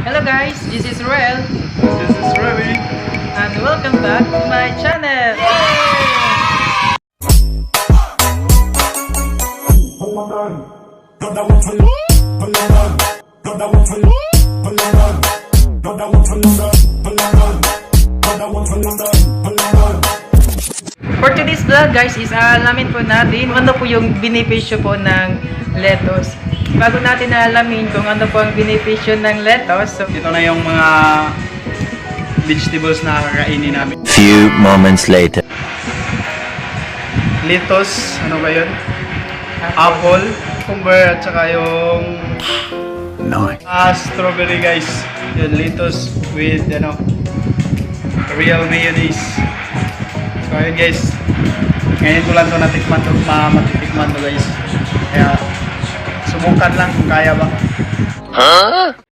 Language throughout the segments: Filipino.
Hello guys, this is Roel This is Ravi. and welcome back to my channel! For today's vlog guys is alamin po natin ano po yung benepisyo po ng lettuce. Bago natin alamin kung ano po ang benepisyo ng lettuce, so, Ito na yung mga vegetables na kakainin namin. Few moments later. Lettuce, ano ba yun? Apple, cucumber, at saka yung strawberry guys. Yung lettuce with real mayonnaise. So ayun guys. Ngayon ko lang ito natikman ito, matitikman ito guys. Kaya subukan lang kung kaya ba. Huh?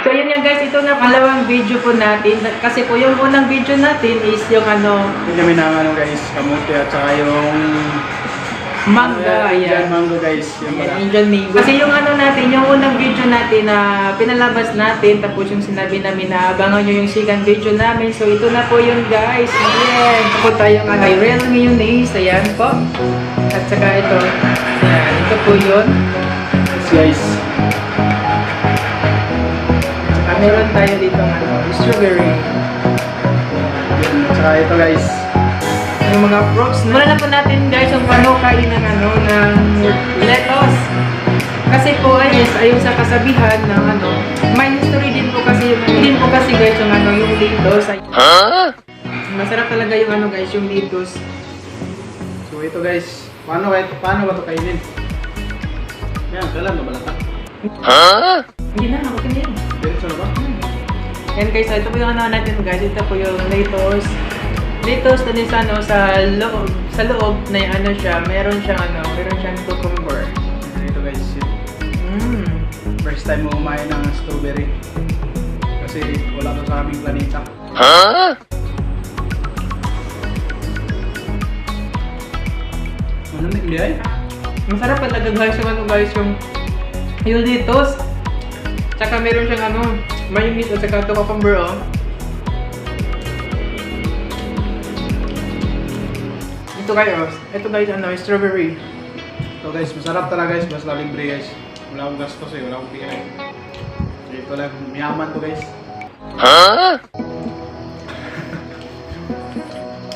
So yun yan guys, ito na pangalawang video po natin. Kasi po yung unang video natin is yung Hindi kami ng guys, kamote at saka yung manga. Indian Ayan. mango guys. Yung Ayan, pala. Indian mango. Kasi yung natin, yung unang video natin na pinalabas natin, tapos yung sinabi namin na abangan nyo yung second video namin. So ito na po yun guys. Ayan. Ito po tayo nga real mayonnaise. Ayan po. At saka ito. Ayan. Ito po yun. Yes, guys. Meron tayo dito ng strawberry. Yun, at saka ito guys. Yung mga fruits. Muna na po natin guys yung paano kain ng ng lettuce. Kasi po ayon sa kasabihan ng may history din po kasi guys yung yung lettuce. Huh? Masarap talaga yung guys yung lettuce. So ito guys, paano ba ito kainin? Yan, kailan mabalata? Huh? Hindi na, okay na yan. Diretso na ba? Yan guys, ito po yung natin guys. Ito po yung lettuce. Lettuce na din sa loob na yung siya, meron siyang cucumber. Ito guys, first time mo kumain ng strawberry. Kasi wala to sa aming planeta. Huh? Ano na hindi ay? Masarap talaga guys yung lettuce. Tsaka meron siyang mayonnaise at saka cucumber Ito guys, strawberry. So guys, masarap talaga guys, basta libre guys. Wala akong gastos wala akong pera. Ito lang, mayaman to guys. Huh?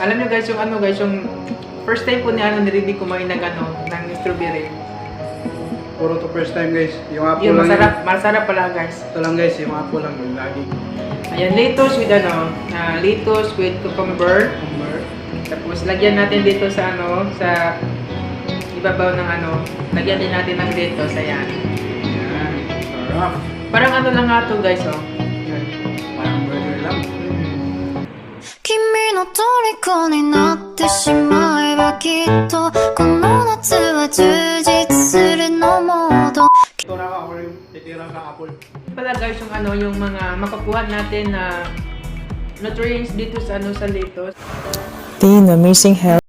Alam niyo guys, yung first time po ni Riddy kumain ng strawberry. Puro to first time guys. Yung apple Yung lang. masarap pala guys. Ito lang guys, yung apple lang yung lagi. Ayan, lettuce with cucumber. Tapos lagyan natin dito sa sa ibabaw ng lagyan din natin ng lettuce, ayan. Yan, sarap. Parang lang nga to guys, Yan, parang burger lang. 君の虜になってしまえばきっとこの夏は充実するのモード Ito na ako yung titira sa apple. Pala guys, yung mga makukuha natin na nutrients dito sa sa lettuce. The amazing health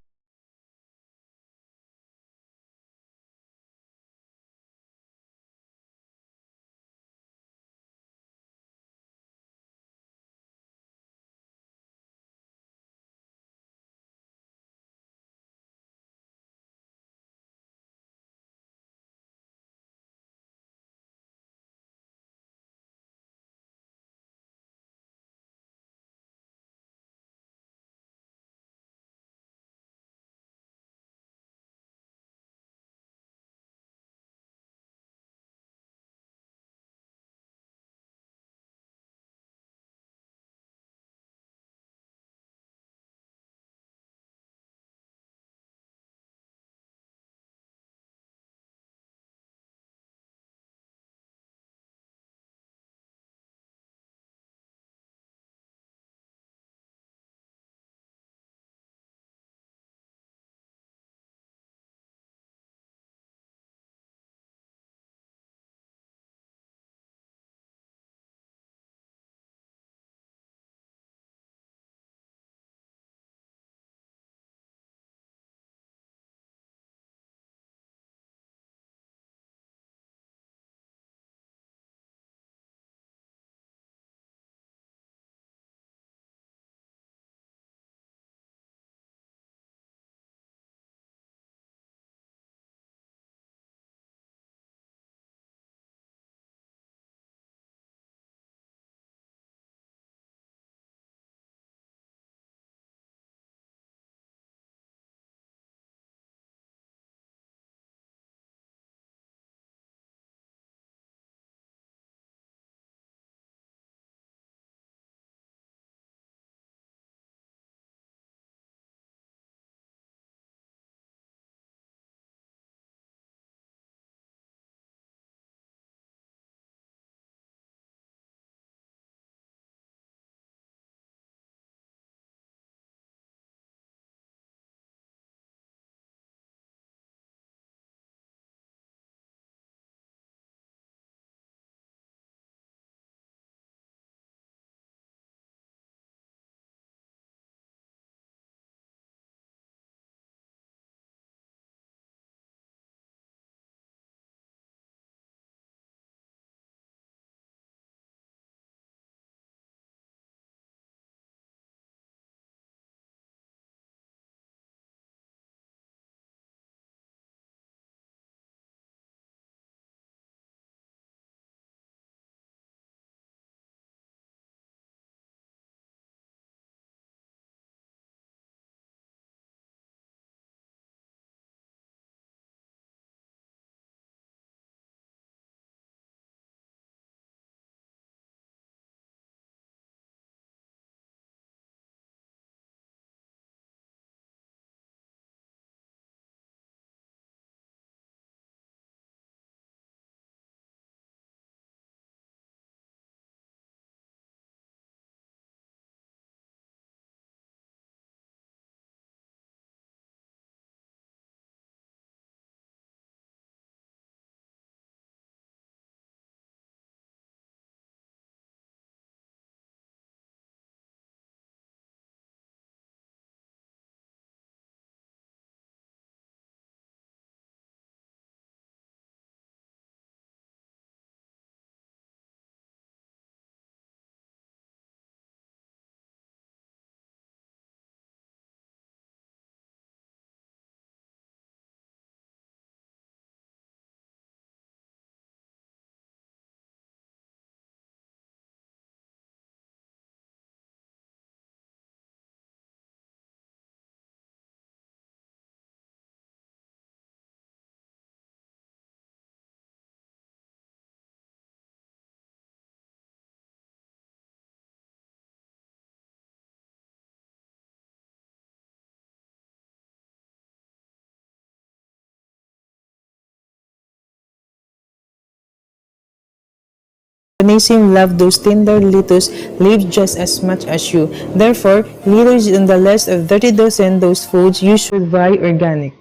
Onesimus loved those tender Litos lived just as much as you. Therefore, Lito is on the list of 30 dozen those foods you should buy organic.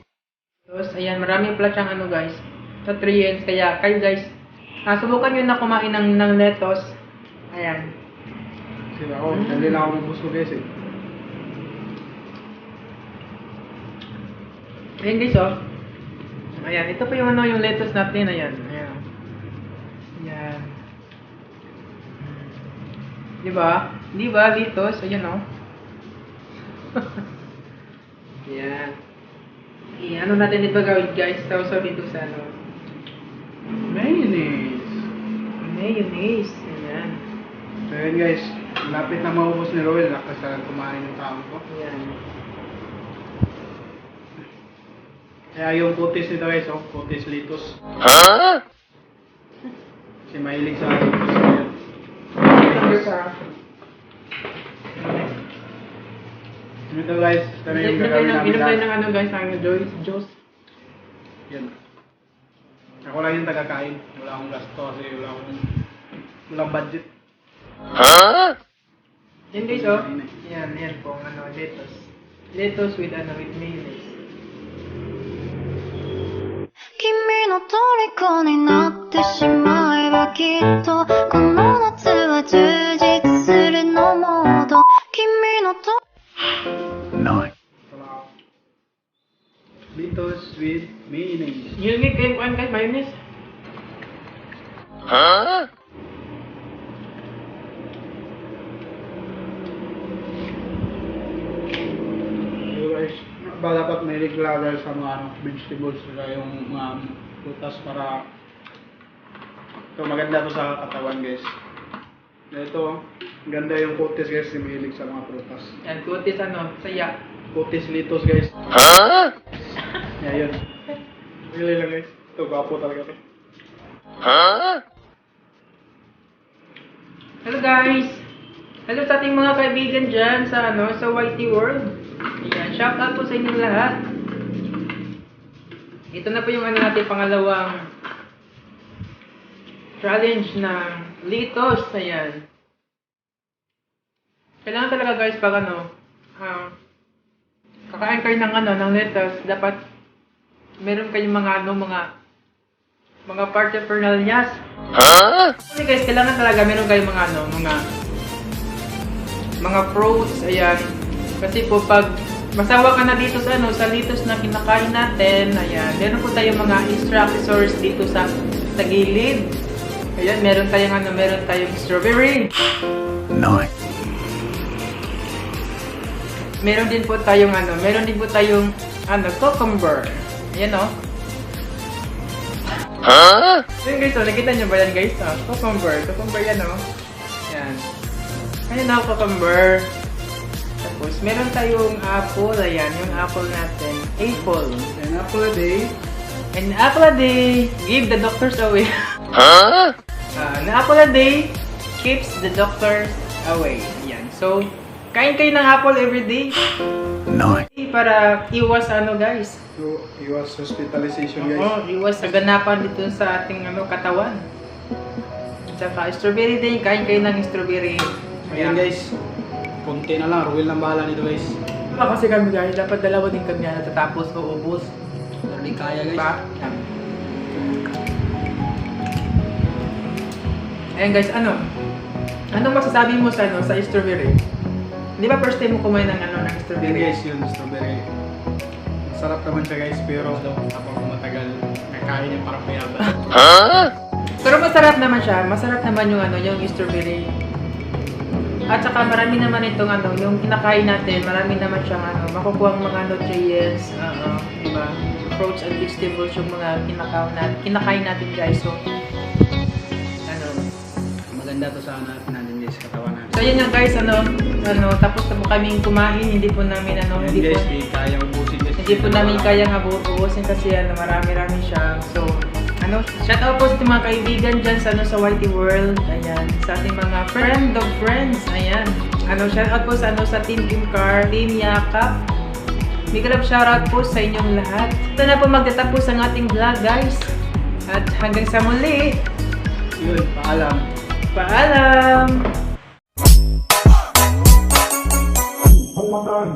Tapos, ayan, marami pala siyang ano guys, nutrients. Kaya kayo guys, subukan nyo na kumain ng lettuce. Ayan. Sila ako, dali lang ako mabuso guys eh. Ayan guys, oh. Ayan, ito pa yung ano, yung lettuce natin. Ayan, ayan. Ayan. Diba? Diba, lettuce? Ayan, oh. Ayan. Ayan, ano natin dito gawin guys? Tapos dito sa ano. Mayonnaise. Mayonnaise. Ayan. So yun guys, lapit na maubos ni Roel. Nakasalan kumain yung tao ko. Ayan. Kaya yung putis nito guys, oh, putis Litos. Huh? Kasi mahilig sa Litos. Ayan. Ito guys, kami yung gagawin namin Inom tayo lahat. ng ano guys, ang Joyce. Yan. Ako lang yung tagakain. Wala akong gasto kasi walang budget. Huh? Yan guys, oh. Yan, yan po, ano, lettuce. Lettuce with ano, with mayonnaise. 君の虜になってしまえばきっとこの夏は充実するのモード君のと Litos with mayonnaise. Yung kayo kuhan guys, mayonnaise. Huh? So guys, ba dapat may regular sa mga ano, vegetables saka yung mga prutas para ito maganda to sa katawan guys. Ito, ganda yung kutis guys, similig sa mga prutas. Yan, kutis ano, saya. Kutis Litos guys. Huh? Yeah, yun. Really lang guys. Ito, gwapo talaga to. Huh? Hello guys! Hello sa ating mga kaibigan dyan sa ano, sa YT World. Ayan, shout out po sa inyong lahat. Ito na po yung ano natin pangalawang challenge ng Litos. Ayan. Kailangan talaga guys pag ano, kakain kayo ng ano, ng lettuce, dapat meron kayong mga ano, mga paraphernalia. Huh? Kasi guys, kailangan talaga meron kayong mga ano, mga fruits, ayan. Kasi po pag masawa ka na dito sa ano, sa lettuce na kinakain natin, ayan, meron po tayong mga extra resource dito sa gilid. Ayan, meron tayong strawberry. Nice. Meron din po tayong cucumber. Ayan oh. Huh? Ayan guys, oh, nakita nyo ba yan guys? Oh, cucumber yan oh. Ayan. Ayan oh, cucumber. Tapos, meron tayong apple. Ayan, yung apple natin. Apple. An apple a day. An apple a day. Give the doctors away. Huh? An apple a day keeps the doctors away. Ayan. So, kain kayo ng apple every day. Nice. Para iwas ano guys. So, iwas hospitalization guys. Oo, iwas kaganapan dito sa ating ano, katawan. Tsaka strawberry din, kain kayo ng strawberry. Ayan guys. Konti na lang, Ruel lang bahala nito guys. Diba kasi kami guys, dapat dalawa din kami natatapos o ubos. Hindi kaya guys. Diba? Ayan guys, anong masasabi mo sa ano, sa strawberry? Di ba first time mo kumain ng ano, ng Ayan strawberry? guys, yun, strawberry. Masarap naman siya guys, pero habang matagal, nakain niya parang mayaba. Huh? Pero masarap naman siya, masarap naman yung ano, yung strawberry. At saka marami naman itong ano, yung kinakain natin, marami naman siyang ano, makukuha ang mga nutrients, diba? Fruits and vegetables yung mga kinakain natin guys. So, ano, Maganda to sa natin guys, katawan natin. so yun nga guys, tapos na po kaming kumain, hindi po namin Ayan hindi guys, po, di kaya ubusin guys. hindi po namin kayang ubusin kasi marami-rami siya. So, shout out po sa ating mga kaibigan dyan sa sa YT World. Ayan, sa ating mga friend of friends. Ayan. Shout out po sa sa Team Kimcar, Team Yakap. Big love shout out po sa inyong lahat. Ito na po magtatapos ang ating vlog guys. At hanggang sa muli. Yun, paalam. Paalam! Palagan,